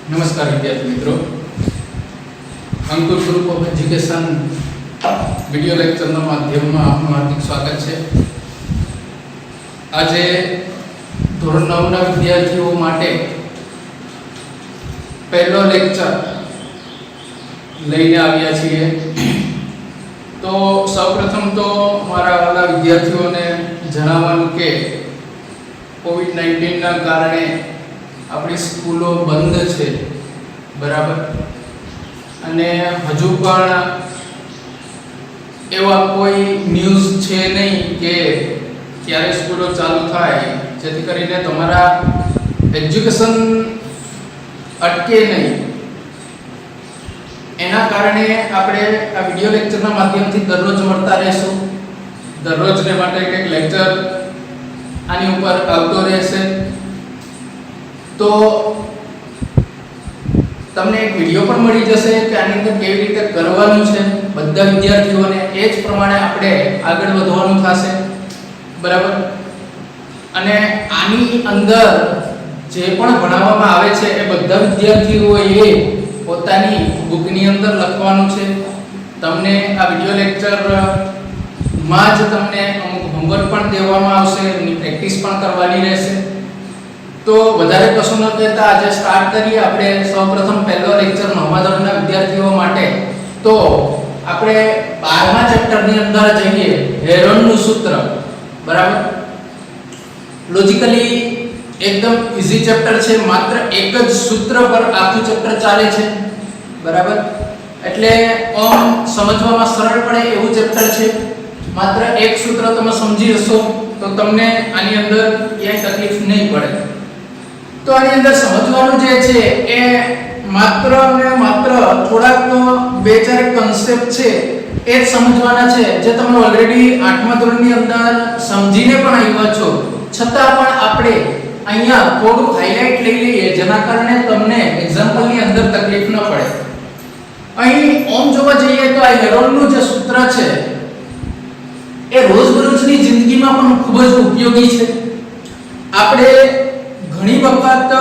નમસ્કાર વિદ્યાર્થી મિત્રો, અંકુર ગ્રુપ ઓફ એજ્યુકેશન વિડિયો લેક્ચરના માધ્યમમાં આપનું હાર્દિક સ્વાગત છે. આજે ધોરણ 9ના વિદ્યાર્થીઓ માટે પહેલો લેક્ચર લઈને આવ્યા છીએ. તો સૌપ્રથમ તો મારા વાલા વિદ્યાર્થીઓને જણાવવાનું કે કોવિડ-19 ના કારણે આપણી સ્કૂલો બંધ છે, બરાબર, અને હજુ પણ એવા કોઈ ન્યૂઝ છે નહીં કે ક્યારે સ્કૂલો ચાલુ થાય, જેથી કરીને તમારા એજ્યુકેશન અટકે નહીં. એના કારણે આપણે આ વિડિયો લેક્ચરના માધ્યમથી દરરોજ મળતા રહેશું. દરરોજને માટે એક લેક્ચર આની ઉપર આવતો રહેશે. તો તમને એક વિડિયો પણ મળી જશે કે આની અંદર કેવી રીતે કરવાનું છે બધા વિદ્યાર્થીઓને. એ જ પ્રમાણે આપણે આગળ વધવાનું થશે, બરાબર. અને આની અંદર જે પણ ભણાવવામાં આવે છે એ બધા વિદ્યાર્થીઓએ પોતાની બુકની અંદર લખવાનું છે. તમને આ વિડિયો લેક્ચરમાં જ તમને અમુક હોમવર્ક પણ દેવામાં આવશે, એની પ્રેક્ટિસ પણ કરવાની રહેશે. તો વધારે કશું ન કહેતા આજે સ્ટાર્ટ કરીએ. આપણે સૌપ્રથમ પહેલો લેક્ચર 9મા ધોરણના વિદ્યાર્થીઓ માટે. તો આપણે 12મા ચેપ્ટરની અંદર જઈએ, હેરોનનું સૂત્ર, બરાબર. લોજિકલી એકદમ ઈઝી ચેપ્ટર છે, માત્ર એક જ સૂત્ર પર આખું ચેપ્ટર ચાલે છે, બરાબર. એટલે આમ સમજવામાં સરળ પડે એવું ચેપ્ટર છે. માત્ર એક સૂત્ર તમે સમજી જશો તો તમને આની અંદર ક્યાંય તકલીફ નહીં પડે. તો આની અંદર સમજવાનું જે છે એ માત્ર ને માત્ર થોડાક તો બે ચાર કન્સેપ્ટ છે એ જ સમજવાના છે, જે તમે ઓલરેડી 8મા ધોરણની અંદર સમજીને પણ આવ્યા છો. છતાં પણ આપણે અહીંયા થોડું હાઇલાઇટ લઈ લઈએ, જેના કારણે તમને એક્ઝામ્પલની અંદર તકલીફ ન પડે. અહીં ઓમ જોવા જઈએ તો આ હેરોનનું જે સૂત્ર છે એ રોજબરોજની જિંદગીમાં પણ ખૂબ જ ઉપયોગી છે. આપણે ઘણી વખત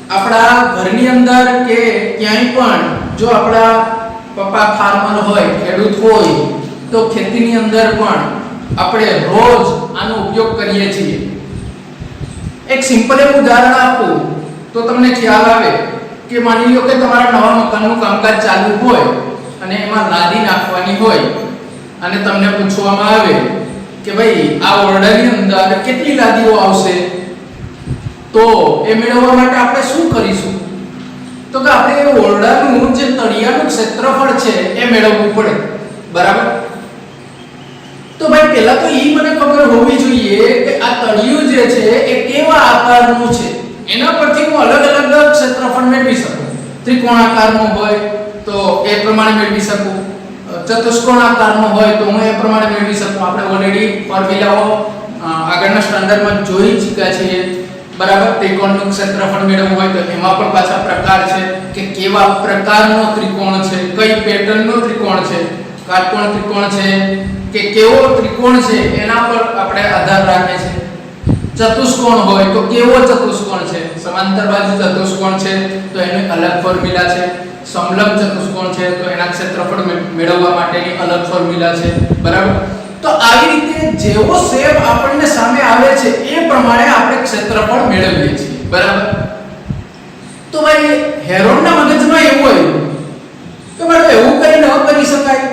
આપણા ઘરની અંદર કે ક્યાંય પણ જો આપણા પપ્પા ફાર્મર હોય, ખેડૂત હોય, તો ખેતીની અંદર પણ આપણે રોજ આનો ઉપયોગ કરીએ છીએ. એક સિમ્પલ એવું ઉદાહરણ આપું તો તમને ખ્યાલ આવે કે માની લો કે તમારા નવા મકાનનું કામકાજ ચાલુ હોય અને એમાં લાદી નાખવાની હોય અને તમને પૂછવામાં આવે કે ભાઈ આ ઓરડાની અંદર કેટલી લાદીઓ આવશે, તો એ મેળવવા માટે આપણે શું કરીશું? તો કે આપણે એ ઓરડાનું જે તળિયાનું ક્ષેત્રફળ છે એ મેળવવું પડે, બરાબર. તો ભાઈ પહેલા તો ઈ મને ખબર હોવી જોઈએ કે આ તળિયું જે છે એ કેવા આકારનું છે, એના પરથી હું અલગ અલગ ક્ષેત્રફળ મેળવી શકું. ત્રિકોણાકારનું હોય તો એ પ્રમાણે મેળવી શકું, ચતુષ્કોણાકારનો હોય તો હું એ પ્રમાણે મેળવી શકું. આપણે ઓલરેડી ફોર્મ્યુલાઓ આગળના સ્ટાન્ડર્ડમાં જોઈ ચૂક્યા છીએ, બરાબર. ત્રિકોણનું ક્ષેત્રફળ મેળવવું હોય તો એમાં પણ પાછા પ્રકાર છે કે કેવા પ્રકારનો ત્રિકોણ છે, કઈ પેટર્નનો ત્રિકોણ છે, કાટકોણ ત્રિકોણ છે કે કેવો ત્રિકોણ છે, એના પર આપણે આધાર રાખે છે. ચતુષ્કોણ હોય તો કેવો ચતુષ્કોણ છે, સમાંતર બાજુ ચતુષ્કોણ છે તો એનું અલગ ફોર્મ્યુલા છે. સમલંબ ચતુષ્કોણ છે તો એના ક્ષેત્રફળ મેળવવા માટેની અલગ ફોર્મ્યુલા છે, બરાબર. તો આવી રીતે જેવો શેપ આપણને સામે આવે છે એ પ્રમાણે આપણે ક્ષેત્રફળ મેળવીએ છીએ, બરાબર. તો ભાઈ હેરોનના મગજમાં એવું આવ્યું કે ભાઈ એવું કઈ ન કરી શકાય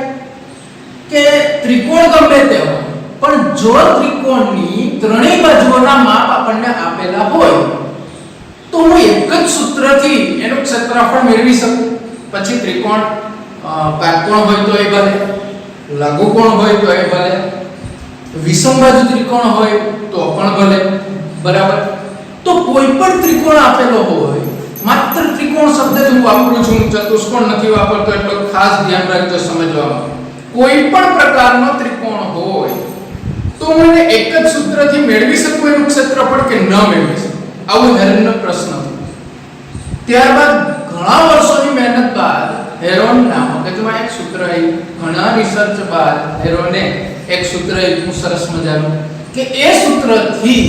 કે ત્રિકોણ ગમે તે હોય, પણ જો ત્રિકોણની ત્રણેય બાજુઓના માપ આપણને આપેલા હોય તો હું એક જ સૂત્રથી એનું ક્ષેત્રફળ મેળવી શકું. પછી ત્રિકોણ કાટકોણ હોય તો એ ભલે, લઘુકોણ હોય તો એ ભલે, વિષમ બાજુ ત્રિકોણ હોય તો પણ ભલે, બરાબર. તો કોઈ પણ ત્રિકોણ આપેલો હોય, માત્ર ત્રિકોણ શબ્દ જ હું વાપરું છું, ચતુષ્કોણ નથી વાપરતો, એટલે ખાસ ધ્યાન રાખજો સમજવામાં. કોઈ પણ પ્રકારનો ત્રિકોણ હોય તો મને એક જ સૂત્રથી મેળવી શકું એનું ક્ષેત્રફળ કે ન મેળવી શકું? આવો હેરોનનો પ્રશ્ન. ત્યારબાદ ઘણા વર્ષોની મહેનત બાદ હેરોનના મગજમાં એક સૂત્ર આવ્યું. ઘણા રિસર્ચ બાદ હેરોને એક સૂત્ર આવ્યું સરસ મજાનું કે એ સૂત્રથી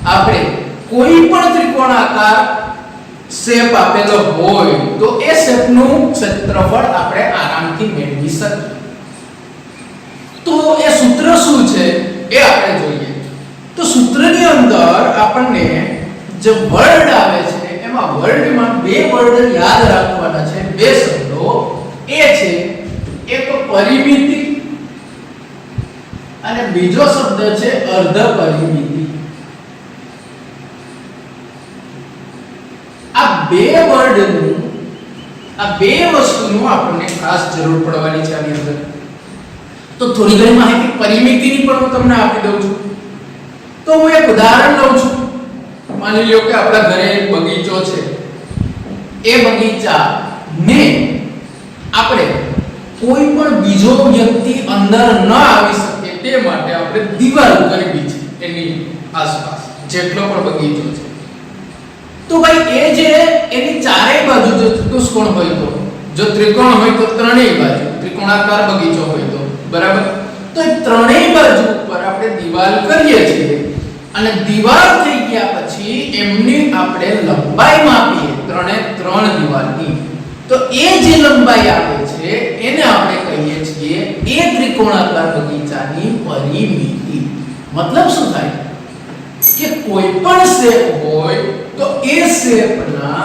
આપણે કોઈ પણ ત્રિકોણાકાર શેપ આપેલો હોય તો એ શેપનું ક્ષેત્રફળ આપણે આરામથી મેળવી શકીએ. તો એ સૂત્ર શું છે એ આપણે જોઈએ. તો સૂત્રની અંદર આપણને જે વર્ડ આવે છે એમાં વર્ડમાં બે વર્ડ યાદ રાખવાના છે, બે શબ્દો એ છે એક પરિમિતિ અને બીજો શબ્દ છે અર્ધ પરિમિતિ. આ બે વર્ડનું, આ બે વસ્તુનું આપણને ખાસ જરૂર પડવાની છે આની અંદર. તો થોડી ઘણી માહિતી પરિમિતિની પણ હું તમને આપી દઉં છું. તો હું એક ઉદાહરણ લઉં છું. માની લો કે આપણા ઘરે એક બગીચો છે. એ બગીચાને આપણે કોઈ પણ બીજો વ્યક્તિ અંદર ન આવી શકે તે માટે આપણે દીવાલ કરવી છે એની આસપાસ, જેટલો પણ બગીચો છે. તો ભાઈ એ જે એની ચારેય બાજુ જો ચતુષ્કોણ હોય તો, જો ત્રિકોણ હોય તો ત્રણેય બાજુ, ત્રિકોણાકાર બગીચો હોય તો, બરાબર. તો એ ત્રણેય બાજુ ઉપર આપણે દીવાલ કરીએ છીએ અને દીવાલ થઈ ગયા પછી એમની આપણે લંબાઈ માપીએ, ત્રણ દીવાલની. તો એ જે લંબાઈ આવે છે એને આપણે કહીએ છીએ એ ત્રિકોણાકાર બગીચાની પરિમિતિ. મતલબ શું થાય કે કોઈ પણ શેપ હોય તો એ શેપના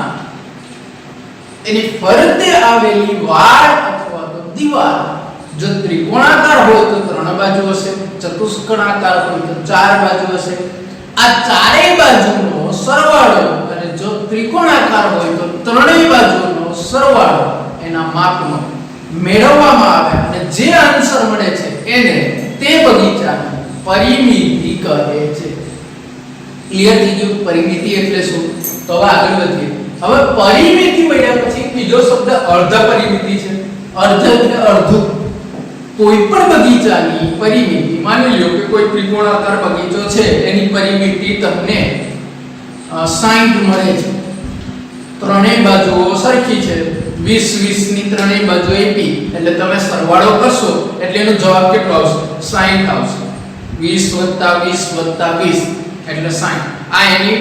એની ફરતે આવેલી વાડ અથવા તો દીવાલ જો ત્રિકોણાકાર હોય તો ત્રણ બાજુ હશે, ચતુષ્કોણાકાર હોય તો ચાર બાજુ હશે. આ ચારેય બાજુનો સરવાળો, અને જો ત્રિકોણાકાર હોય તો ત્રણેય બાજુનો સરવાળો એના માપનો મેળવવામાં આવે અને જે આન્સર મળે છે એને તે બગીચાની પરિમિતિ કહે છે. ક્લિયર થઈ ગયું પરિમિતિ એટલે શું? તો હવે આગળ વધીએ. હવે પરિમિતિ મળ્યા પછી બીજો શબ્દ અર્ધ પરિમિતિ છે. અર્ધ એટલે અડધું. કોઈ પણ બગીચાની પરિમિતિ, માની લો કે કોઈ ત્રિકોણાકાર બગીચો છે એની પરિમિતિ તમને 60 મળે છે. ત્રણેય બાજુઓ સરખી છે, 20 ની ત્રણેય બાજુ આપી એટલે તમે સરવાળો કરશો એટલે એનો જવાબ કેટલો આવશે? 60 આવશે. 20 + 20 + 20 એટલે 60. આ એની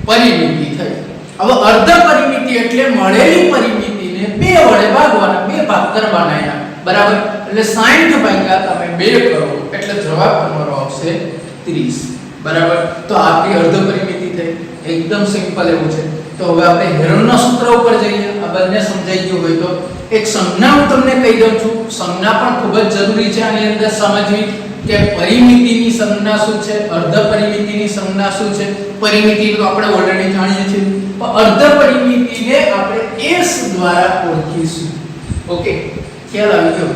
પરિમિતિ થઈ. હવે અર્ધ પરિમિતિ એટલે મળેલી પરિમિતિને બે વડે ભાગવાના, બે ભાગ કરવાના એના, બરાબર. એટલે 60 ભાગ્યા તમે 2 કરો એટલે જવાબ તમારો આવશે 30, બરાબર. તો આપણી અર્ધ પરિમિતિ થઈ. એકદમ સિમ્પલ એવું છે. તો હવે આપણે હેરોનના સૂત્ર ઉપર જઈએ. આ બંને સમજાઈ ગયું હોય તો એક સંજ્ઞા હું તમને કહી દઉં છું. સંજ્ઞા પણ ખૂબ જ જરૂરી છે આની અંદર સમજવી કે પરિમિતિની સંજ્ઞા શું છે, અર્ધ પરિમિતિની સંજ્ઞા શું છે. પરિમિતિ તો આપણે ઓલરેડી જાણીએ છીએ, પણ અર્ધ પરિમિતિને આપણે s દ્વારા ઓળખીશું. ઓકે, ખ્યાલ આવી ગયો.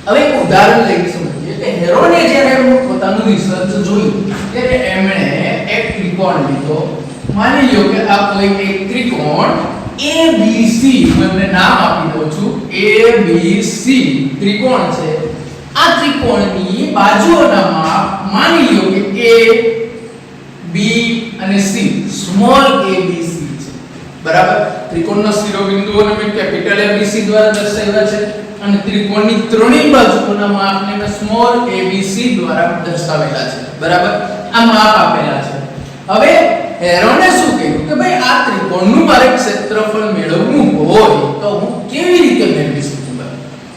હવે એક ઉદાહરણ લઈને સમજીએ કે હેરોને જ્યારે પોતાનું રિસર્ચ જોયું ત્યારે એમણે એક ત્રિકોણ લીધો. માની લો કે આ કોઈ એક ત્રિકોણ ABC, હું એમને નામ આપી દઉં છું, ABC ત્રિકોણ છે. આ ત્રિકોણની બાજુઓના માપ માની લો કે A, B અને C, સ્મોલ abc છે, બરાબર. ત્રિકોણના શિરોબિંદુઓને મેં કેપિટલ ABC દ્વારા દર્શાવ્યા છે અને ત્રિકોણની ત્રણેય બાજુઓના માપને મેં સ્મોલ abc દ્વારા દર્શાવેલા છે, બરાબર. આ માપ આપેલા છે. હવે હેરોને શું કહ્યું કે ભાઈ આ ત્રિકોણનું મારે ક્ષેત્રફળ મેળવવું હોય તો હું કેવી રીતે મેળવી શકું?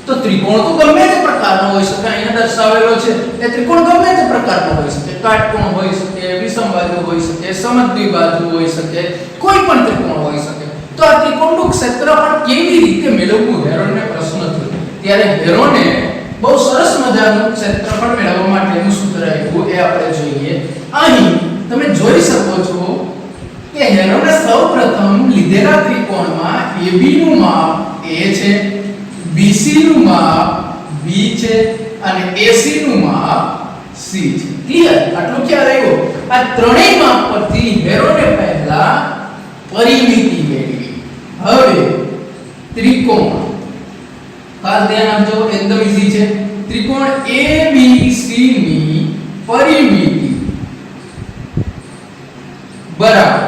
તો ત્રિકોણ તો ગમે તે પ્રકારનો હોઈ શકે. અહીંયા દર્શાવેલો છે એ ત્રિકોણ ગમે તે પ્રકારનો હોઈ શકે. કાટકોણ હોઈ શકે, વિષમબાજુ હોઈ શકે, સમદ્વિબાજુ હોઈ શકે, કોઈ પણ ત્રિકોણ હોઈ શકે. તો આ ત્રિકોણનું ક્ષેત્રફળ કેવી રીતે મેળવવું હેરોનને પ્રશ્ન થયો. ત્યારે હેરોને બહુ સરસ મજાનું ક્ષેત્રફળ મેળવવા માટેનું સૂત્ર આપ્યું. એ આપણે જોઈએ. અહીં તમે જોઈ શકો છો કે હેરોને સૌપ્રથમ લીધેલા ત્રિકોણમાં AB નું માપ A છે, BC નું માપ B છે અને AC નું માપ C છે. ક્લિયર? આટલું ખ્યાલ આવ્યો? આ ત્રણેય માપ પરથી હેરોને પહેલા પરિમિતિ મેળવી. હવે ત્રિકોણ, ખાસ ધ્યાન આપજો, એકદમ ઈઝી છે. ત્રિકોણ ABC ની પરિમિતિ બરાબર.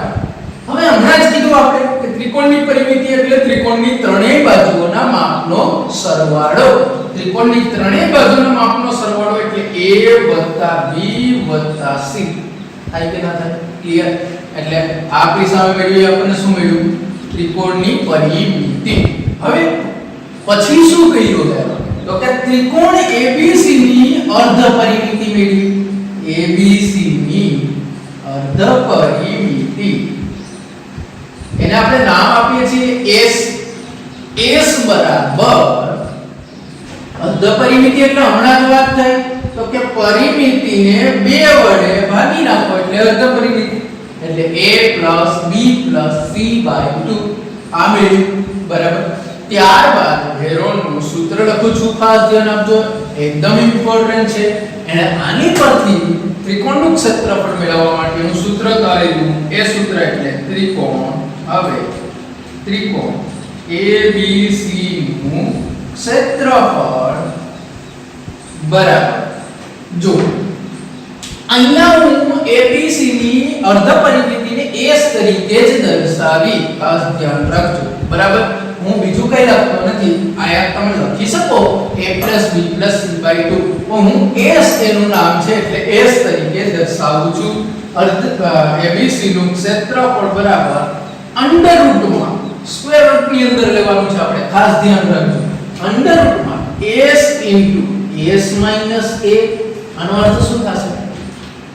હવે હમણાં જ કીધું આપણે કે ત્રિકોણની પરિમિતિ એટલે ત્રિકોણની ત્રણેય બાજુઓના માપનો સરવાળો. ત્રિકોણની ત્રણેય બાજુના માપનો સરવાળો એટલે A + B + C. થાય કે ના થાય? ક્લિયર? એટલે આપણી સામે મેળવી આપણને શું મળ્યું? ત્રિકોણની પરિમિતિ. હવે પછી શું કર્યું તો કે ત્રિકોણ ABC ની અર્ધ પરિમિતિ મેળવી. ABC ની અર્ધ પરિમિતિ એને આપણે નામ આપીએ છીએ S. S બરાબર અર્ધ પરિમિતિ એટલે હમણાં જ વાત થઈ તો કે પરિમિતિને 2 વડે ભાગી નાખો એટલે અર્ધ પરિમિતિ એટલે a + b + c/2 આ મેળવ્યું. બરાબર. ત્યારબાદ હેરોનનું સૂત્ર લખું છું, ખાસ ધ્યાન આપજો, એકદમ ઇમ્પોર્ટન્ટ છે. અને આની પરથી ત્રિકોણનું ક્ષેત્રફળ મેળવવા માટેનું સૂત્ર કાઢ્યું. એ સૂત્ર એટલે ત્રિકોણ. હવે ત્રિકોણ ABC નું ક્ષેત્રફળ બરાબર જો અહીંયા હું ABC ની અર્ધ પરિમિતિને S તરીકે જ દર્શાવી, ખાસ ધ્યાન રાખજો. બરાબર. હું બીજું કઈ લખતો નથી. આયા તમે લખી શકો a + b + c/2 હું S એનું નામ છે એટલે S તરીકે દર્શાવું છું. ABC નું ક્ષેત્રફળ બરાબર √ માં સ્ક્વેર રૂટ ની અંદર લેવાનું છે આપણે, ખાસ ધ્યાન રાખજો. √ માં S * S - a આનો અર્થ શું થશે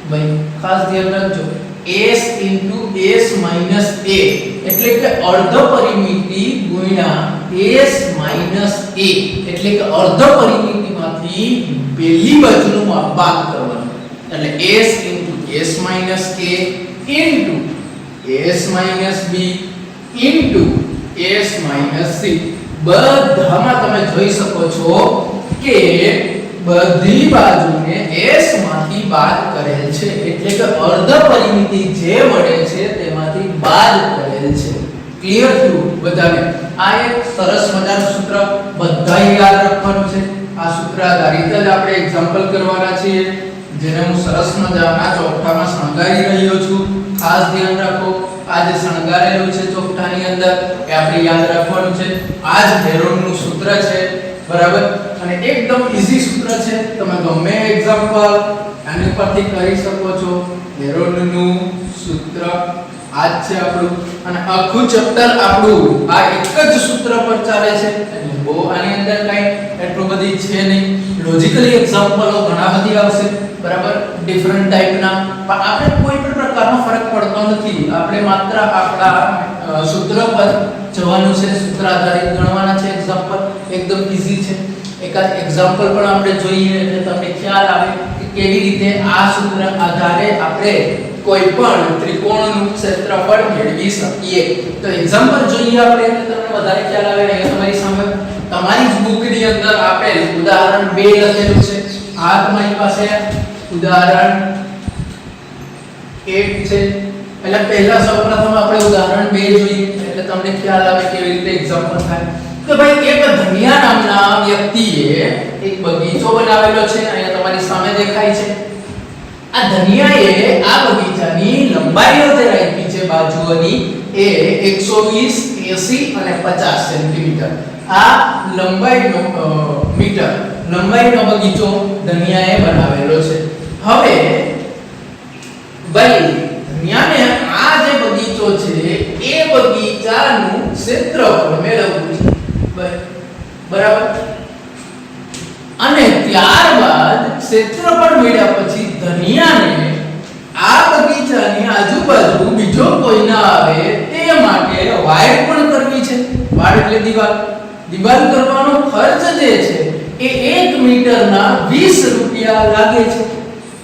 ભાઈ? ખાસ ધ્યાન રાખજો. S * S - a એટલે કે અર્ધ પરિમિતિ ગુણ્યા S - a એટલે કે અર્ધ પરિમિતિમાંથી પહેલી બાજુનું માપ બાદ કરવાનું એટલે S * S - a * S - b * S - c. બધામાં તમે જોઈ શકો છો કે બધી બાજુને S માંથી બાદ કરેલ છે એટલે કે અર્ધ પરિમિતિ જે મળે છે તેમાંથી બાદ કરેલ છે. ક્લિયર થયું બધાને? આ એક સરસ મજાનું સૂત્ર બધાએ યાદ રાખવાનું છે. આ સૂત્ર આધારિત જ આપણે એક્ઝામ્પલ કરવાના છીએ જેને હું સરસ મજાના ચોકઠામાં શણગારી રહ્યો છું. ખાસ ધ્યાન રાખો, આ જે શણગારેલું છે ચોકઠાની અંદર એ આપણે યાદ રાખવાનું છે. આ જ હેરોનનું સૂત્ર છે. બરાબર. અને એકદમ ઈઝી સૂત્ર છે, તમે ગમે એક્ઝામ્પલ આની પરથી કરી શકો છો. હેરોનનું સૂત્ર આ જ છે આપણું અને આખું ચેપ્ટર આપણું આ એક જ સૂત્ર પર ચાલે છે એટલે બહુ આની અંદર કઈ એટલું બધી છે નહીં. લોજિકલી એક્ઝામ્પલો ઘણા બધી આવશે. બરાબર. ડિફરન્ટ ટાઈપના, પણ આપણે કોઈ પણ પ્રકારનો ફરક પડતો નથી. આપણે માત્ર આપણા સૂત્ર પર જવાનું છે, સૂત્ર આધારિત ગણવાના છે એક્ઝામ્પલ. એકદમ ઈઝી છે. એકાદ એક્ઝામ્પલ પણ આપણે જોઈએ એટલે તમને ખ્યાલ આવે કે કેવી રીતે આ સૂત્ર આધારે આપણે કોઈ પણ ત્રિકોણનું ક્ષેત્રફળ મેળવી શકીએ. તો એક્ઝામ્પલ જોઈએ આપણે એટલે તમને વધારે ખ્યાલ આવે. અહીંયા તમારી સામે તમારી જ બુકની અંદર આપેલ ઉદાહરણ 2 લખેલું છે. આ તમારી પાસે ઉદાહરણ 1 છે. એટલે પહેલા સૌપ્રથમ આપણે ઉદાહરણ 2 જોઈએ એટલે તમને ખ્યાલ આવે કેવી રીતે એક્ઝામ્પલ થાય. તો ભાઈ એક ધનિયા નામના વ્યક્તિએ એક બગીચો બનાવેલો છે. અહીંયા તમારી સામે દેખાય છે. આ ધનિયાએ આ બગીચાની લંબાઈઓ જે રાખી છે બાજુઓની એ 120, 80 અને 50 સેન્ટીમીટર. આ લંબાઈનો મીટર લંબાઈનો બગીચો ધનિયાએ બનાવેલો છે. હવે ભાઈ ધનિયાને આ જે બગીચો છે એ બગીચાનું ક્ષેત્રફળ મેળવવું છે. બરાબર. અને ત્યારબાદ ક્ષેત્રફળ મેળવ્યા પછી ધનિયાને આ બગીચાની આજુબાજુ બીજો કોઈ ના આવે તે માટે વાડ પણ કરવી છે. વાડ એટલે દિવાલ. દિવાલ કરવાનો ખર્ચ જે છે એ 1 મીટરના 20 રૂપિયા લાગે છે.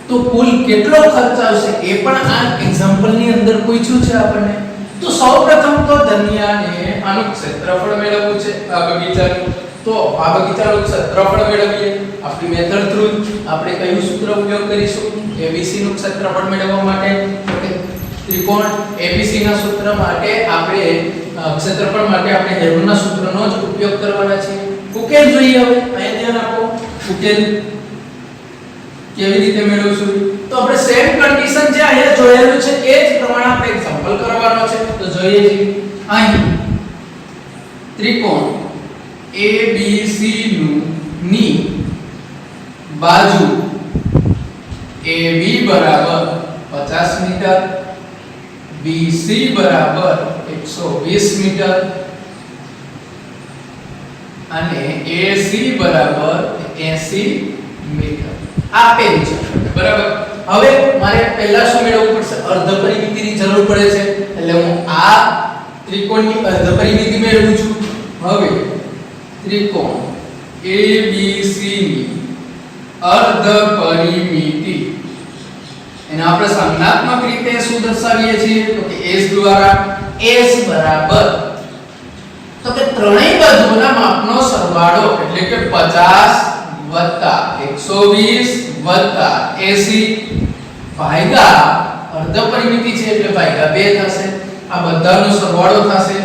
તો કુલ કેટલો ખર્ચ આવશે એ પણ આ એક્ઝામ્પલ ની અંદર પૂછ્યું છે આપણને. તો સૌપ્રથમ તો ધનિયાને આનું ક્ષેત્રફળ મેળવવું છે આ બગીચાનું. તો આ બગીચાનું ક્ષેત્રફળ મેળવીએ આપણી મેથડ થ્રુ. આપણે કયું સૂત્ર ઉપયોગ કરીશું ABC નું ક્ષેત્રફળ મેળવવા માટે? ત્રિકોણ ABC ના સૂત્ર માટે આપણે ક્ષેત્રફળ માટે આપણે હેરોનના સૂત્રનો જ ઉપયોગ કરવાના છે. ઉકેલ જોઈએ હવે. અહીંયા ધ્યાન આપો. ઉકેલ કેવી રીતે મેળવશું? તો આપણે સેમ કન્ડિશન જે અહીંયા જોયેલું છે એ જ પ્રમાણે આપણે એક્ઝામ્પલ કરવાનો છે. તો જોઈએ છીએ અહીં ત્રિકોણ ABC ની બાજુ AB બરાબર 50 મીટર, BC બરાબર 120 મીટર અને AC બરાબર 80 મીટર આપેલું છે બરાબર। હવે મારે પહેલા શું મેળવવું પડશે? અર્ધ પરિમિતિની જરૂર પડે છે, એટલે હું આ ત્રિકોણની અર્ધ પરિમિતિ મેળવું છું। હવે ત્રિકોણ ABC ની અર્ધ પરિમિતિ એને આપણે સંજ્ઞાત્મક રીતે શું દર્શાવીએ છીએ? તો કે S દ્વારા। S બરાબર તો કે ત્રણેય બાજુના માપનો સરવાળો એટલે કે 50 120 80 ભાગ્યા અર્ધ પરિમિતિ છે એટલે ભાગ્યા 2 થશે। આ બધાનો સરવાળો થશે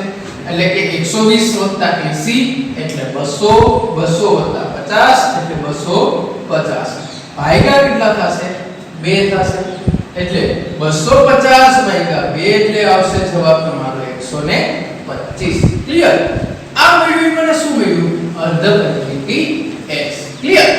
એટલે કે 120 80 એટલે 200 200 50 એટલે 250 ભાગ્યા કેટલા થશે? 2 થશે એટલે 250 ભાગ્યા 2 એટલે આવશે જવાબ તમારો 125। ક્લિયર? આ મેળવ્યું મને શું મળ્યું? અર્ધ પરિમિતિ S। ક્લિયર?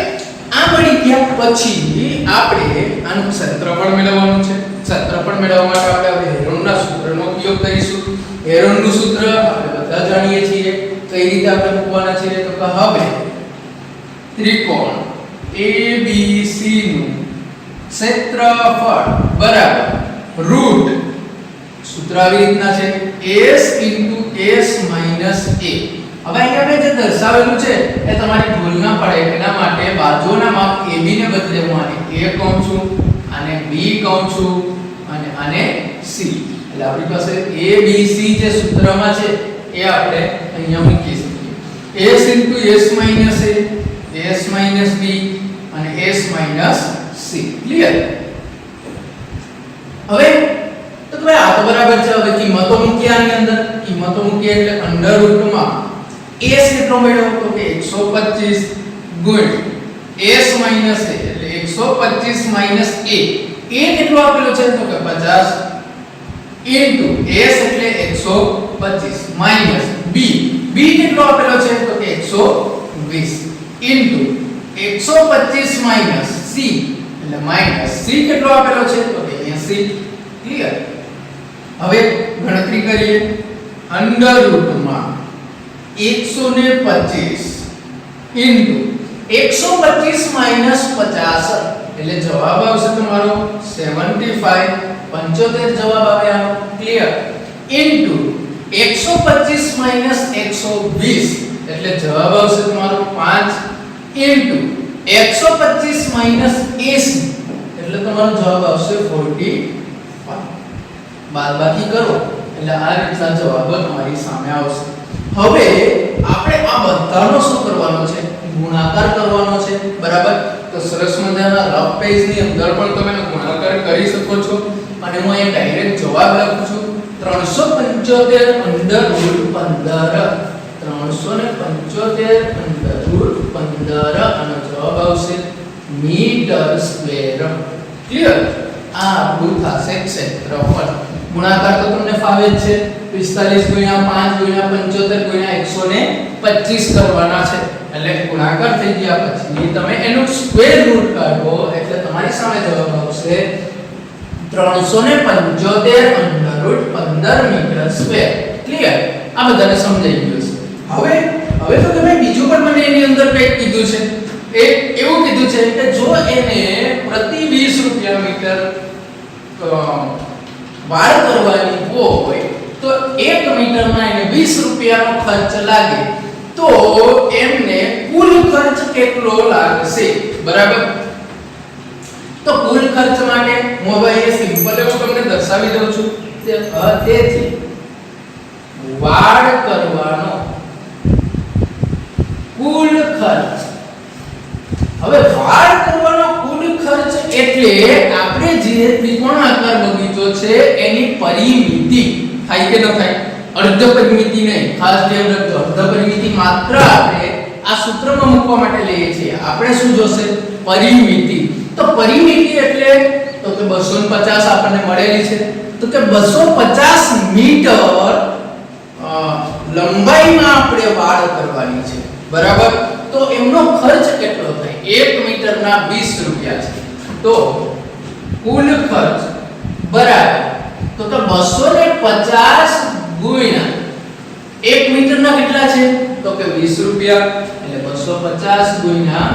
આ મળી ગયા પછી આપણે આનું ક્ષેત્રફળ મેળવવાનું છે। ક્ષેત્રફળ મેળવવા માટે આપણે હવે હેરોનના સૂત્રનો ઉપયોગ કરીશું। હેરોનનું સૂત્ર આપણે બધા જાણીએ છીએ, કઈ રીતે આપણે મૂકવાના છે? તો કે હવે ત્રિકોણ ABC નું ક્ષેત્રફળ બરાબર રૂટ, સૂત્ર આવી રીતના છે S * S - A। હવે અહીંયા મેં જે દર્શાવેલું છે એ તમારી ભૂલ ના પડે એના માટે બાજુના માપ AB ને બદલે હું આને A કહું છું, આને B કહું છું અને આને C। એટલે આપણી પાસે ABC જે સૂત્રમાં છે એ આપણે અહીંયા મૂકી શકીએ। S * S - A, S - B અને S - C। ક્લિયર? હવે તો તમે આ તો બરાબર છે। હવે કિંમતો મૂકી આની અંદર, કિંમતો મૂકી એટલે અંડર રૂટમાં S કેટલો મળ્યો? તો કે 125 ગુણ S - A એટલે 125 - A। A કેટલો આપેલો છે? તો કે 50 ઇન્ટુ S એટલે 125 માઈનસ B કેટલો આપેલો છે? તો કે 120 ઇન્ટુ 125 માઈનસ C એટલે માઈનસ C કેટલો આપેલો છે? તો કે 80। ક્લિયર? હવે ગણતરી કરીએ। અંડર રૂટમાં 125 ઇન્ટુ 125 માઈનસ 50 એટલે જવાબ આવશે તમારો 75 75 જવાબ આવે આનો। ક્લિયર? ઇન્ટુ 125 માઈનસ 120 એટલે જવાબ આવશે તમારો 5 ઇન્ટુ 125 માઈનસ 80 એટલે તમારો જવાબ આવશે 45। બાદબાકી કરો એટલે આ રીતના જવાબ તમારી સામે આવશે। હવે આપણે આ બધાનો શું કરવાનો છે? ગુણાકાર કરવાનો છે બરાબર। તો સરસ મજાના રફ પેજ ની અંદર પણ તમે ગુણાકાર કરી શકો છો અને હું અહીં ડાયરેક્ટ જવાબ લખું છું 375 અંડર રૂટ 15 375 અંડર રૂટ 15 અને જવાબ આવશે મીટર સ્ક્વેર। ક્લિયર? આ આપણું થશે ક્ષેત્રફળ। ગુણાકાર તો તમને ફાવે જ છે। 45 * 5 * 75 * 125 કરવાના છે એટલે ગુણાકાર થઈ ગયા પછી તમે એનું સ્ક્વેર રૂટ કાઢો એટલે તમારી સામે જવાબ આવશે 375 under root 15 meter square. Clear? આ બધાને સમજાઈ ગયું છે। હવે તો તમે બીજું પણ મને એની અંદર કંઈક કીધું છે। એવું કીધું છે કે જો એને પ્રતિ 20 રૂપિયા મીટર વાળ કરવાની હોય તો 1 મીટરમાં એને 20 રૂપિયાનો ખર્ચ લાગે તો એમને કુલ ખર્ચ કેટલો લાગશે? બરાબર। તો કુલ ખર્ચ માટે હું હવે એ સિમ્પલ એવું તમને દર્શાવી દઉં છું। તેથી વાળ કરવાનો કુલ ખર્ચ, હવે વાળ કરવાનો કુલ ખર્ચ એટલે આપણે જે ત્રિકોણાકાર બગીચો છે એની પરિમિતિ થાય કે ન થાય? અર્ધ પરિમિતિ નહીં, ખાસ ધ્યાન રાખજો। અર્ધ પરિમિતિ માત્ર આપણે આ સૂત્રમાં મૂકવા માટે લઈએ છીએ। આપણે શું જોશે? પરિમિતિ। તો પરિમિતિ એટલે તો કે 250 આપણને મળેલી છે તો કે 250 મીટર લંબાઈમાં આપણે વાળ કરવાની છે બરાબર। તો એમનો ખર્ચ કેટલો થાય? 1 મીટરના 20 રૂપિયા છે તો કુલ ખર્ચ બરાબર તો કે 250 ગુણ્યા 1 મીટરના કેટલા છે તો કે 20 રૂપિયા એટલે 250 ગુણ્યા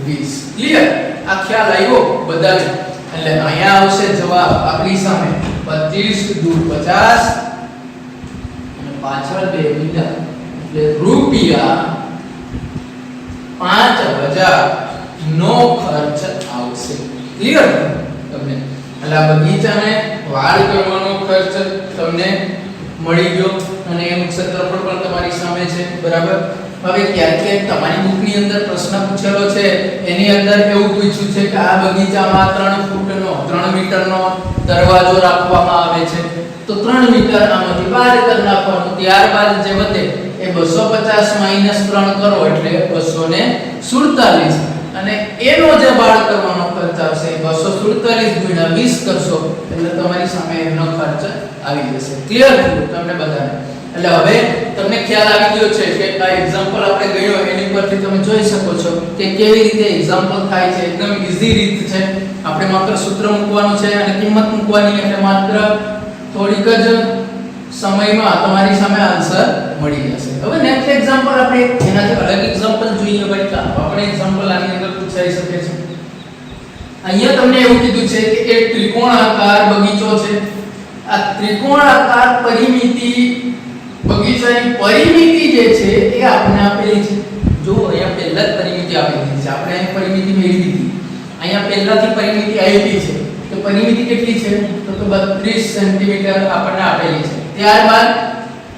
20 ક્લિયર આ ખ્યાલ આવ્યો બધાને એટલે અહીંયા આવશે જવાબ આપણી સામે 25 દૂર 50 અને પાછળ 2 મીટર એટલે રૂપિયા 5000 નો ખર્ચ આવશે ક્લિયર તમને એટલે આ બગીચાને વાડ કરવાનો ખર્ચ તમને મળી ગયો અને એનું ક્ષેત્રફળ પણ તમારી સામે છે બરાબર હવે ક્યાંક તમારી બુકની અંદર પ્રશ્ન પૂછેલો છે એની અંદર એવું પૂછ્યું છે કે આ બગીચામાં 3 ફૂટનો 3 મીટરનો દરવાજો રાખવામાં આવે છે તો 3 મીટર આમાંથી બહાર કરી નાખવાનું ત્યારબાદ જે વધે એ 250 - 3 કરો એટલે 247 અને એનો જે બાદ કરવાનો ખર્ચ આવશે 247 ગુણ્યા 20 કરશો એટલે તમારી સામે એનો ખર્ચ આવી જશે ક્લિયર થયું તમને બધાને એટલે હવે તમને ખ્યાલ આવી ગયો છે કે આ એક્ઝામ્પલ આપણે ગયો એની પરથી તમે જોઈ શકો છો કે કેવી રીતે એક્ઝામ્પલ થાય છે એકદમ ઈઝી રીત છે આપણે માત્ર સૂત્ર મૂકવાનું છે અને કિંમત મૂકવાની એટલે માત્ર થોડીક જ સમયમાં તમારી સામે આન્સર મળી જશે હવે નેક્સ્ટ એક્ઝામ્પલ આપણે એનાથી અલગ એક્ઝામ્પલ જોઈએ ભાઈ તો આપણે એક્ઝામ્પલ આની અંદર પૂછાઈ શકે છે અહીંયા તમને એવું કીધું છે કે એક ત્રિકોણાકાર બગીચો છે આ ત્રિકોણાકાર પરિમિતિ બગીચાની પરિમિતિ જે છે એ આપણે આપેલી છે જો અહીંયા પહેલા જ પરિમિતિ આપેલી છે આપણે અહીં પરિમિતિ મેળવી હતી અહીંયા પહેલાથી પરિમિતિ આપી છે તો પરિમિતિ કેટલી છે તો 32 સેન્ટીમીટર આપણને આપેલી છે ત્યારબાદ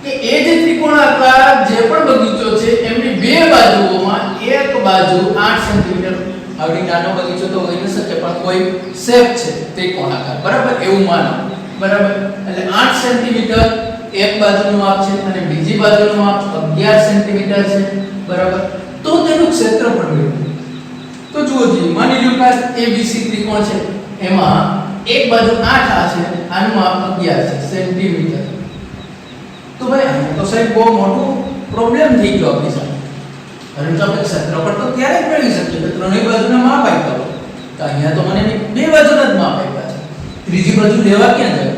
કે એ જે ત્રિકોણાકાર જે પણ બગીચો છે એમની બે બાજુઓમાં એક બાજુ 8 સેન્ટીમીટર આવડી નાનો બગીચો તો હોઈ ન શકે પણ કોઈ શેપ છે ત્રિકોણાકાર બરાબર એવું માનો બરાબર એટલે 8 સેન્ટીમીટર એક બાજુનું માપ છે અને બીજી બાજુનું માપ 11 સેન્ટીમીટર છે બરાબર તો તેનું ક્ષેત્રફળ મેળવો તો જુઓ જી માની લો કે ABC ત્રિકોણ છે એમાં એક બાજુ 8 આ છે આનું માપ 11 છે સેન્ટીમીટર તો ભાઈ તો સાહેબ બહુ મોટો પ્રોબ્લેમ થઈ ગયો આપણી સામે કારણ કે આપણે ક્ષેત્રફળ તો ત્યારે જ મેળવી શકીએ કે ત્રણેય બાજુના માપ આપ્યા હોય તો અહીંયા તો મને બે બાજુના જ માપ આપ્યા છે ત્રીજી બાજુ લેવા ક્યાં જાય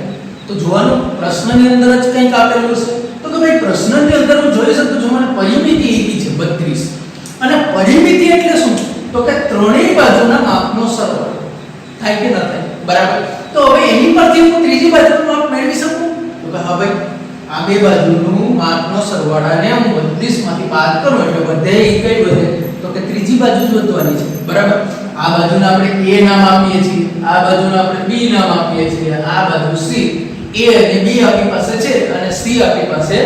તો જોવાનું પ્રશ્નની અંદર જ કંઈક આપેલું છે તો કે ભાઈ પ્રશ્નની અંદર હું જોઈ શકું છું મને પરિમિતિ આપી છે 32 અને પરિમિતિ એટલે શું તો કે ત્રણેય બાજુના માપનો સરવાળો થાય કે ન થાય બરાબર તો હવે એની પરથી હું ત્રીજી બાજુનું માપ મેળવી શકું તો કે હા ભાઈ આ બે બાજુનું માપનો સરવાળાને હું 32 માંથી બાદ કરું એટલે બધે કઈ વધે તો કે ત્રીજી બાજુ જ વધવાની છે બરાબર આ બાજુને આપણે A નામ આપીએ છીએ આ બાજુને આપણે B નામ આપીએ છીએ આ બાજુ C A અને B આપણી પાસે છે અને C આપણી પાસે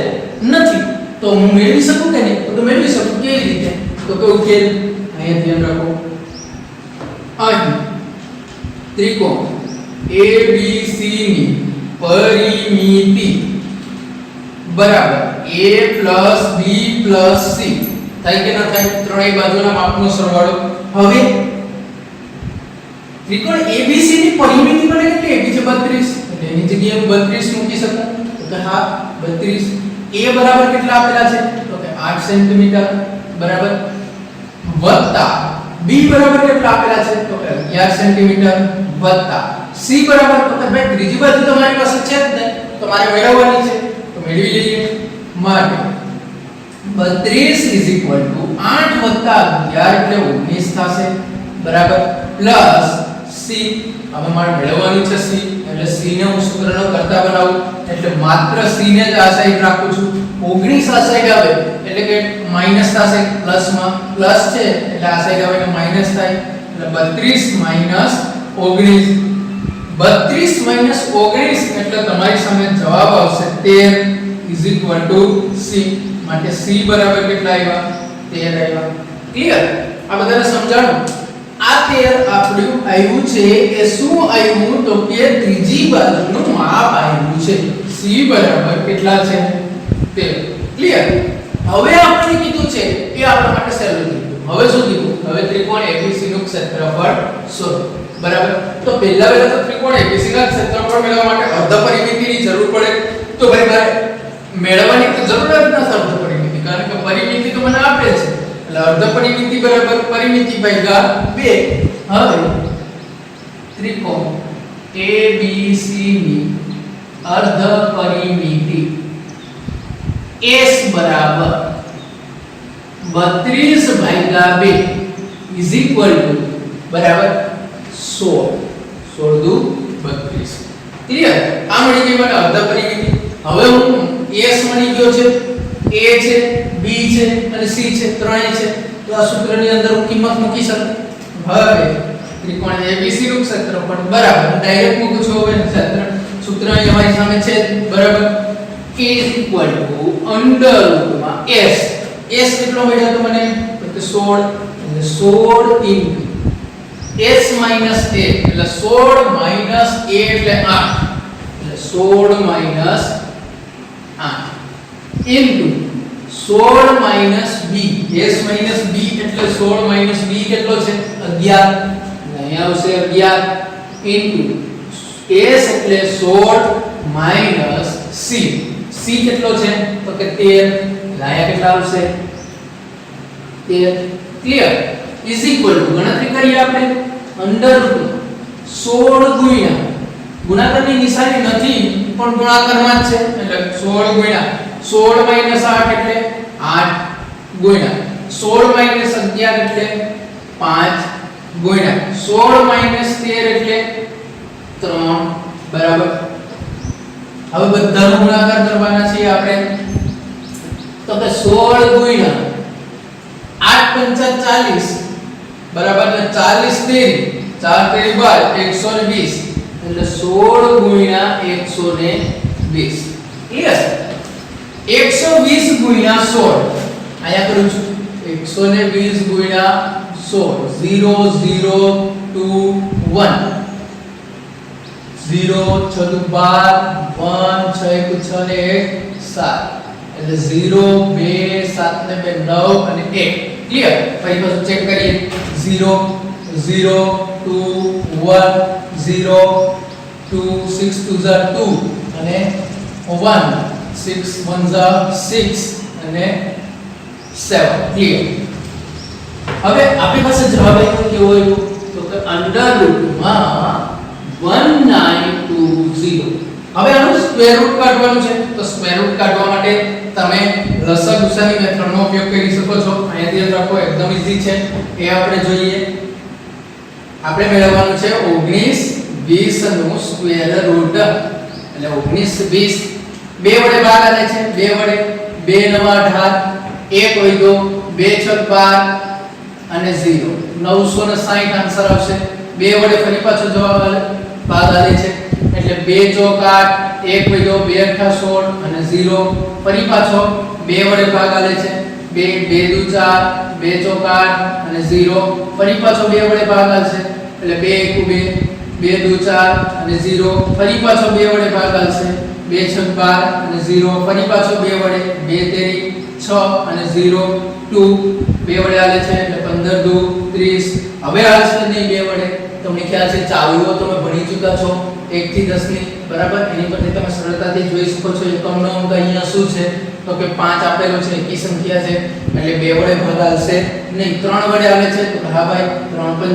નથી તો હું મેળવી શકું કે નહીં તો મેળવી શકું કેવી રીતે તો કે ઉકેલ અહીંયા ધ્યાન રાખો અહીં ત્રિકોણ ABC ની પરિમિતિ બરાબર A + B + C થાય કે ન થાય ત્રણેય બાજુના માપનો સરવાળો હવે ત્રિકોણ ABC ની પરિમિતિ મને કેટલી આપી છે 32 એટલે એની જગ્યાએ હું 32 મૂકી શકું તો કે હા 32 A બરાબર કેટલા આપેલા છે તો કે 8 સેન્ટીમીટર બરાબર વત્તા B બરાબર કેટલા આપેલા છે તો કે 11 સેન્ટીમીટર વત્તા C બરાબર તો કે ભાઈ ત્રીજી બાજુ તમારી પાસે છે જ નહીં તો મારે મેળવવાની છે તો મેળવી લઈએ માટે 32 = 8 વત્તા 11 એટલે 19 થશે બરાબર પ્લસ C હવે મારે મેળવવાની છે C એટલે C ને હું સૂત્રનો કરતા બનાવું એટલે માત્ર C ને જ આ સાઈડ રાખું છું 19 આ સાઈડ આવે એટલે કે માઈનસ થશે પ્લસમાં પ્લસ છે એટલે આ સાઈડ આવે એટલે માઈનસ થાય એટલે 32 - 19 32 - 19 એટલે તમારી સામે જવાબ આવશે 13 = C માટે C બરાબર કેટલા આવ્યા 13 આવ્યા ક્લિયર આ બધાને સમજાણું આ 13 આપણું આવ્યું છે એ શું આવ્યું તો કે ત્રીજી બાજુનું માપ આવ્યું છે C બરાબર કેટલા છે 13 ક્લિયર હવે આપણે કીધું છે એ આપણા માટે સહેલું કીધું હવે શું કીધું હવે ત્રિકોણ ABC નું ક્ષેત્રફળ શોધો બરાબર તો પહેલા તો ત્રિકોણ ABC ના ક્ષેત્રફળ મેળવવા માટે અર્ધ પરિમિતિની જરૂર પડે તો ભાઈ મારે મેળવવાની તો જરૂર જ નથી અર્ધ પરિમિતિ કારણ કે પરિમિતિ તો મને આપે છે એટલે અર્ધ પરિમિતિ બરાબર પરિમિતિ ભાગ્યા 2 હવે ત્રિકોણ ABC ની અર્ધ પરિમિતિ s બરાબર 32/2 ઇઝ ઇક્વલ ટુ બરાબર 16 16 દુ 32 ક્લિયર આ મળી ગઈ મને અર્ધ પરિમિતિ હવે હું s મળી ગયો છે a છે b છે અને c છે ત્રણેય છે તો આ સૂત્રની અંદર હું કિંમત મૂકી શકું હવે ત્રિકોણ abc નું ક્ષેત્રફળ બરાબર હું ડાયરેક્ટ મૂકું છું હવે સૂત્ર અહીં અમારી સામે છે બરાબર k √s s કેટલો મળ્યો તો મને તો 16 એટલે 16 ઇન્ટુ s માઈનસ a એટલે 16 માઈનસ a એટલે 8 એટલે 16 minus 8 into 16 minus b s minus b એટલે 16 માઈનસ b કેટલો છે 11 અહીંયા આવશે 11 ઇન્ટુ s એટલે 16 માઈનસ c c કેટલો છે તો કે 13 અહીંયા કેટલા આવશે 13 ક્લિયર ઇઝ ઇક્વલ ટુ ગણતરી કરીએ આપણે અંડર 16 ગુણ્યા ગુણાકારની નિશાની નથી પણ ગુણાકારમાં જ છે એટલે 16 ગુણ્યા 16 માઈનસ 8 એટલે 8 ગુણ્યા 16 માઈનસ 11 એટલે 5 ગુણ્યા 16 માઈનસ 13 એટલે 3 બરાબર હવે બધાનો ગુણાકાર કરવાના છે આપણે તો કે 16 ગુણ્યા 8 પંચા 40 બરાબર 40 તેરી 4 તેરી 12 120 એટલે 16 ગુણ્યા 120 ક્લિયર 120 ગુણ્યા 16 આયા કરું છું 120 ગુણ્યા 16 0 0 2 1 0 6 2 12 1 6 1 6 ને 1 7 એટલે 0 2 7 ને 2 9 અને 1 ક્લિયર ફરી પાછું ચેક કરીએ 0 0 2 1 0 2 6 2 2 અને 1 6 1 6 અને 7 ક્લિયર હવે આપણી પાસે જવાબ આવ્યો કેવો આવ્યો તો કે અંડર રૂટમાં 1920 હવે આનું સ્ક્વેર રૂટ કાઢવાનું છે તો સ્ક્વેર રૂટ કાઢવા માટે તમે લસા ગુસાની મેથડનો ઉપયોગ કરી શકો છો અહીંયા ધ્યાન રાખો એકદમ ઈઝી છે એ આપણે જોઈએ આપણે મેળવવાનું છે 19 20 નું સ્ક્વેર રૂટ એટલે 19 20 બે વડે ભાગ આવે છે બે વડે 2 9 18 1 હોય તો 2 6 12 અને 0 960 આન્સર આવશે બે વડે ફરી પાછો જવાબ આવે ભાગ આવે છે એટલે 2 ચોક 8 1 હોય તો 2 8 16 અને 0 ફરી પાછો બે વડે ભાગ આવે છે 2 2 દુ 4 2 ચોક 8 અને 0 ફરી પાછો બે વડે ભાગ આવશે એટલે 2 1 2 2 દુ 4 અને 0 ફરી પાછો બે વડે ભાગ આવશે 2 6 12 અને 0 ફરી પાછો બે વડે 2 તેરી 6 અને 0 2 બે વડે આવે છે એટલે 15 દુ 30 હવે આવશે નહીં બે વડે તમને ખ્યાલ છે ચાવીઓ તમે ભણી ચૂક્યા છો 1 થી 10 ની બરાબર એની પરથી તમે સરળતાથી જોઈ શકો છો એકમનો અંક અહીંયા શું છે તો કે 5 આપેલો છે એકી સંખ્યા છે એટલે બે વડે ભાગ આવશે નહીં 3 વડે આવે છે તો હા ભાઈ 3 5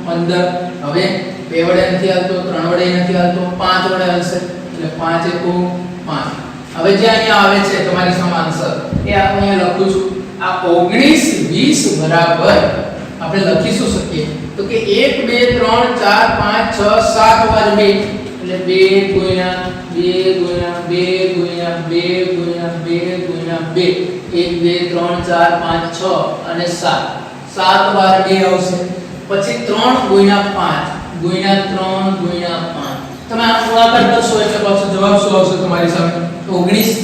15 હવે બે વડે નથી આવતો 3 વડે નથી આવતો 5 વડે આવશે એટલે 5 1 5 હવે જે અહીંયા આવે છે તમારી સામે આન્સર એ આપણે અહીંયા લખું છું આ 19 20 બરાબર આપણે લખી શું શકીએ તો કે 1 2 3 4 5 6 7 વાર 2 એટલે 2 ગુણ્યા 2 ગુણ્યા 2 ગુણ્યા 2 ગુણ્યા 2 ગુણ્યા 2 1 2 3 4 5 6 અને 7 7 વાર 2 આવશે પછી 3 ગુણ્યા 5 ગુણ્યા 3 ગુણ્યા 5 તમે આ ગુણાકાર કરશો એટલે પાછો જવાબ શું આવશે તમારી સામે 19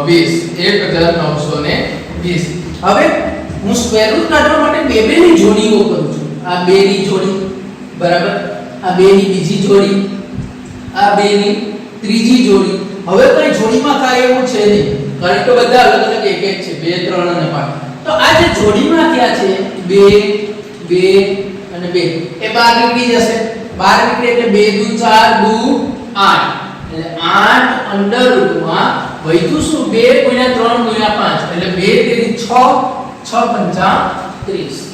20 1920 હવે હું સ્ક્વેર રૂટ કાઢવા માટે બે ની જોડીઓ કરું છું આ બે ની જોડી બરાબર આ બે ની બીજી જોડી આ બે ની ત્રીજી જોડી હવે કઈ જોડીમાં થાય એવું છે નહીં કારણ કે બધા અલગ અલગ એક એક છે 2 3 અને 5 તો આ જે જોડીમાં ક્યાં છે 2 2 અને 2 એ બહાર નીકળી જશે બહાર નીકળે એટલે 2 દુ 4 દુ 8 એટલે 8 અંડર રૂટમાં વધ્યું શું 2 ગુણ્યા 3 ગુણ્યા 5 એટલે 2 તેરી 6 6 પંચા 30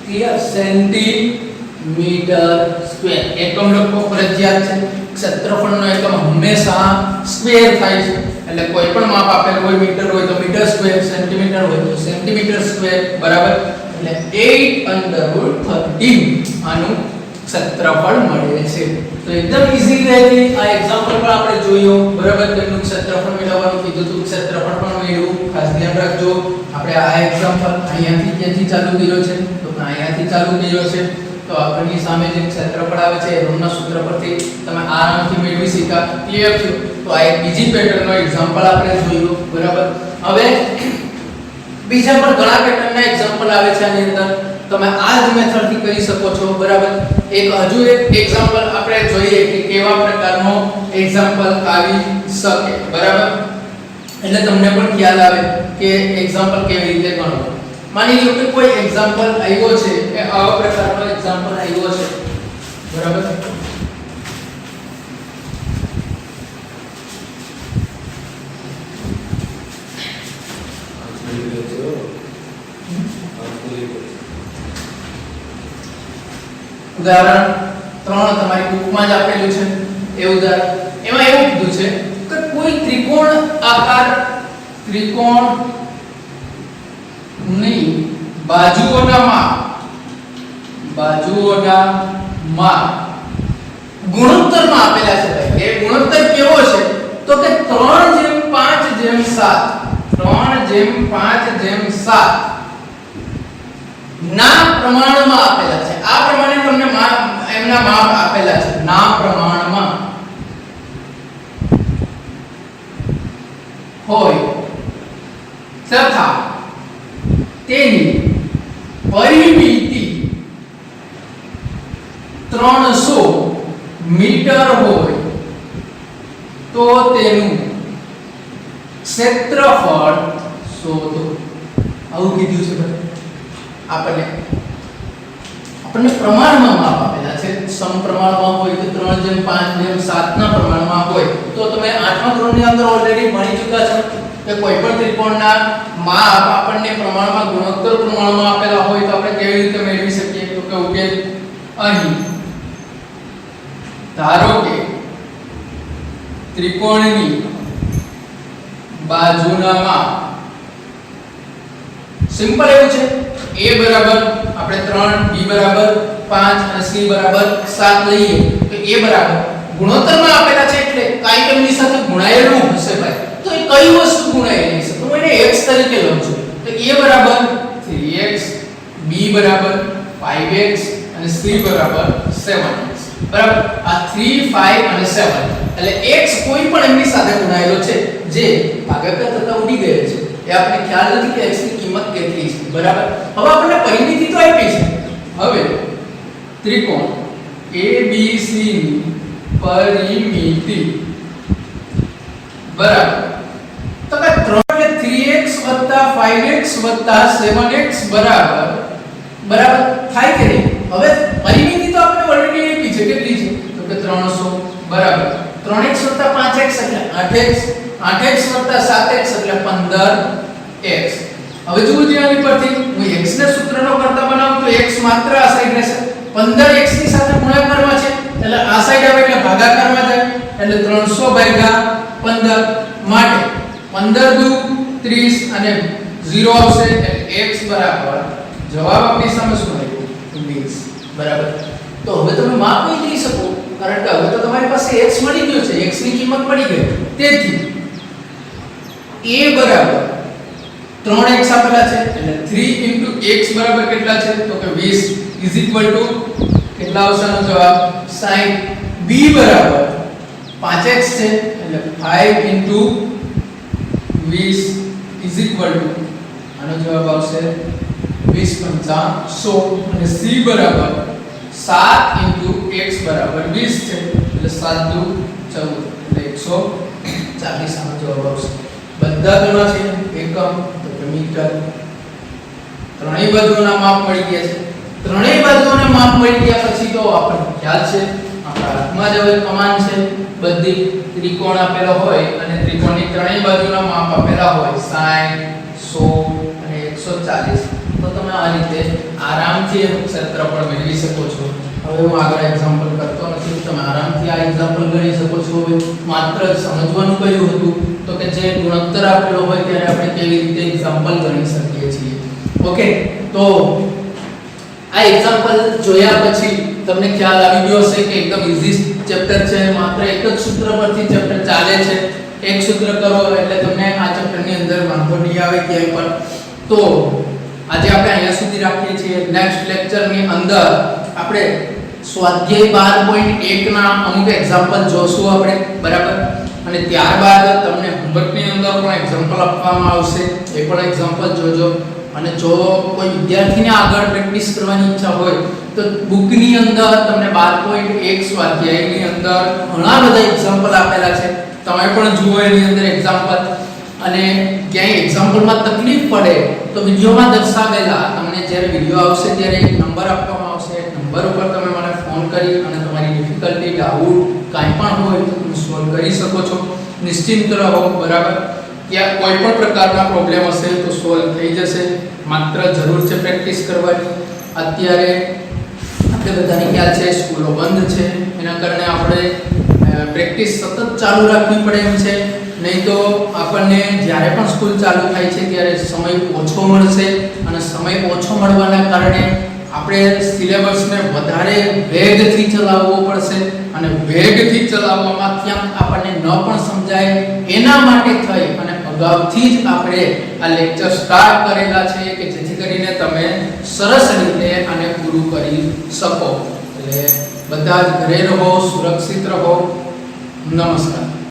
ક્લિયર સેન્ટીમીટર સ્ક્વેર એકમ લખો ફરજિયાત છે ક્ષેત્રફળનો એકમ હંમેશા સ્ક્વેર થાય છે એટલે કોઈ પણ માપ આપેલું હોય મીટર હોય તો મીટર સ્ક્વેર સેન્ટીમીટર હોય તો સેન્ટીમીટર સ્ક્વેર બરાબર એટલે 8√13 આનું ક્ષેત્રફળ મળે છે તો એકદમ ઈઝી રહેતી આ એક્ઝામ્પલ પર આપણે જોયું બરાબર તેમનું ક્ષેત્રફળ મેળવવાનું કીધું તો ક્ષેત્રફળ પણ મેળવ્યું ખાસ ધ્યાન રાખજો આપણે આ એક્ઝામ્પલ અહીંયાથી ક્યાંથી ચાલુ કર્યો છે તો અહીંયાથી ચાલુ કર્યો છે તો આપણી સામે જે ક્ષેત્રફળ આવે છે રોમના સૂત્ર પરથી તમે આરામથી મેળવી શક્યા ક્લિયર છે તો આ એક બીજી પેટર્નનો એક્ઝામ્પલ આપણે જોયું બરાબર હવે બીજા પણ ઘણા પેટર્નના એક્ઝામ્પલ આવે છે આની અંદર તમે આ જ મેથડથી કરી શકો છો બરાબર એક હજુ એક એક્ઝામ્પલ આપણે જોઈએ કે કેવા પ્રકારનો એક્ઝામ્પલ આવી શકે બરાબર એટલે તમને પણ ખ્યાલ આવે કે એક્ઝામ્પલ કેવી રીતે ગણવું માની લો કે કોઈ એક્ઝામ્પલ આવ્યો છે કે આવા પ્રકારનો એક્ઝામ્પલ આવ્યો છે બરાબર ઉદાહરણ 3 તમારી બુકમાં જ આપેલું છે એ ઉદાહરણ એમાં એવું કીધું છે કે કોઈ ત્રિકોણ આકાર ત્રિકોણ ની બાજુઓના માપ ગુણોત્તરમાં આપેલા છે ભાઈ એ ગુણોત્તર કેવો છે તો કે 3:5:7 ના પ્રમાણમાં આપેલા છે આ પ્રમાણે તમને એમના માપ આપેલા છે ના પ્રમાણમાં હોય તથા તેની પરિમિતિ 300 મીટર હોય તો તેનું ક્ષેત્રફળ શોધો આવું કીધું છે ભાઈ આપણને પ્રમાણમાં માપ આપેલા છે સમપ્રમાણમાં હોય તો 3:5:7 ના પ્રમાણમાં હોય તો તમે 8મા ધોરણની અંદર ઓલરેડી ભણી ચૂક્યા છો કે કોઈ પણ ત્રિકોણના માપ આપણને પ્રમાણમાં ગુણોત્તર પ્રમાણમાં આપેલા હોય તો આપણે કેવી રીતે મેળવી શકીએ તો કે ઉકેલ અહીં ધારો કે ત્રિકોણની બાજુના માપ સિમ્પલ એવું છે a બરાબર આપણે 3 b બરાબર 5 અને c બરાબર 7 લઈએ તો a બરાબર ગુણોત્તરમાં આપેલા છે એટલે કાઈ એમની સાથે ગુણાયેલું હશે ભાઈ તો એ કઈ વસ્તુ ગુણાયેલી છે તો હું એને x તરીકે લઉં છું તો a બરાબર 3x b બરાબર 5x અને c બરાબર 7x બરાબર આ 3 5 અને 7 એટલે x કોઈ પણ એમની સાથે ગુણાયેલો છે જે ભાગાકાર થતા ઉડી ગયો છે એ આપણે ખ્યાલ નથી કે x ની કિંમત કેટલી છે બરાબર હવે આપણને પરિમિતિ તો આપી છે હવે ત્રિકોણ ABC ની પરિમિતિ બરાબર તો કે 3x 5x 7x બરાબર થાય કે નહીં હવે પરિમિતિ તો આપણે ઓલરેડી આપી છે કેટલી છે તો કે 300 બરાબર 3x 5x એટલે 8x 8x 7x એટલે 15x હવે જુઓ આની પરથી હું x ને સૂત્રનો કરતા બનાવું તો x માત્ર આ સાઈડ રહેશે 15x ની સાથે ગુણાકારમાં છે એટલે આ સાઈડ આવે એટલે ભાગાકારમાં જાય એટલે 300/15 માટે 15 દુ 30 અને 0 આવશે એટલે x બરાબર જવાબ આપણી સામે શું આવ્યું 20 બરાબર તો હવે તમે માપ નહીં લઈ શકો કારણ કે હવે તો તમારી પાસે x મળી ગયો છે x ની કિંમત મળી ગઈ તેથી a બરાબર 3x આપેલા છે એટલે 3 x બરાબર કેટલા છે તો કે 20 કેટલા આવશે આનો જવાબ 60 b બરાબર 5x છે એટલે 5 20 આનો જવાબ આવશે 20 100 અને c બરાબર 7 x બરાબર 20 છે એટલે 7 દુ 14 એટલે 140 આનો જવાબ આવશે બધા ગણા છે એકમ તો કે મીટર ત્રણેય બાજુઓના માપ મળી ગયા છે ત્રણેય બાજુઓના માપ મળી ગયા પછી તો આપણને ખ્યાલ છે આપણા હાથમાં જ હવે કમાન છે બધી ત્રિકોણ આપેલો હોય અને ત્રિકોણની ત્રણેય બાજુના માપ આપેલા હોય 60 100 અને 140 તો તમે આ રીતે આરામથી એનું ક્ષેત્રફળ મેળવી શકો છો હવે હું આગળ એક્ઝામ્પલ કરતો નથી, તમે આરામથી આ એક્ઝામ્પલ ગણી શકો છો. હવે માત્ર સમજવાનું કયું હતું તો કે જે ગુણોત્તર આપેલો હોય ત્યારે આપણે કેવી રીતે એક્ઝામ્પલ ગણી શકીએ છીએ. ઓકે, તો આ એક્ઝામ્પલ જોયા પછી તમને ખ્યાલ આવી ગયો હશે કે એકદમ ઈઝી ચેપ્ટર છે, માત્ર એક જ સૂત્ર પરથી ચેપ્ટર ચાલે છે. એક સૂત્ર કરો એટલે તમને આ ચેપ્ટરની અંદર વાંધો નહીં આવે ક્યાંય પણ. તો આજે આપણે અહીંયા સુધી રાખીએ છીએ. નેક્સ્ટ લેક્ચરની અંદર આપણે સ્વાધ્યાય 12.1 ના અમુક એક્ઝામ્પલ જોશું આપણે, બરાબર. અને ત્યારબાદ તમને હોમવર્કની અંદર પણ એક્ઝામ્પલ આપવામાં આવશે, એ પણ એક્ઝામ્પલ જોજો. અને જો કોઈ વિદ્યાર્થીને આગળ પ્રેક્ટિસ કરવાની ઈચ્છા હોય તો બુકની અંદર તમને 12.1 સ્વાધ્યાયની અંદર ઘણા બધા એક્ઝામ્પલ આપેલા છે, તમે પણ જુઓ એની અંદર એક્ઝામ્પલ. અને ક્યાંય એક્ઝામ્પલમાં તકલીફ પડે તો વિડિયોમાં દર્શાવેલા તમને જ્યારે વિડિયો આવશે ત્યારે એક નંબર આપવામાં આવશે, નંબર ઉપર તમે મને ફોન કરી અને તમારી ડિફિકલ્ટી, ડાઉટ કાંઈ પણ હોય તો તમે સોલ્વ કરી શકો છો. નિશ્ચિંત રહો, બરાબર. ત્યાં કોઈ પણ પ્રકારના પ્રોબ્લેમ હશે તો સોલ્વ થઈ જશે. માત્ર જરૂર છે પ્રેક્ટિસ કરવાની. અત્યારે આપણે બધાને ખ્યાલ છે સ્કૂલો બંધ છે, એના કારણે આપણે પ્રેક્ટિસ સતત ચાલુ રાખવી પડે એમ છે. નહીં તો આપણને જ્યારે પણ સ્કૂલ ચાલુ થાય છે ત્યારે સમય ઓછો મળશે, અને સમય ઓછો મળવાના કારણે આપણે સિલેબસને વધારે વેગથી ચલાવવો પડશે, અને વેગથી ચલાવવામાં ક્યાંક આપણને ન પણ સમજાય. એના માટે થઈ અને અગાઉથી જ આપણે આ લેક્ચર સ્ટાર્ટ કરેલા છે કે જેથી કરીને તમે સરસ રીતે આને પૂરું કરી શકો. એટલે બધા જ ઘરે રહો, સુરક્ષિત રહો. નમસ્કાર.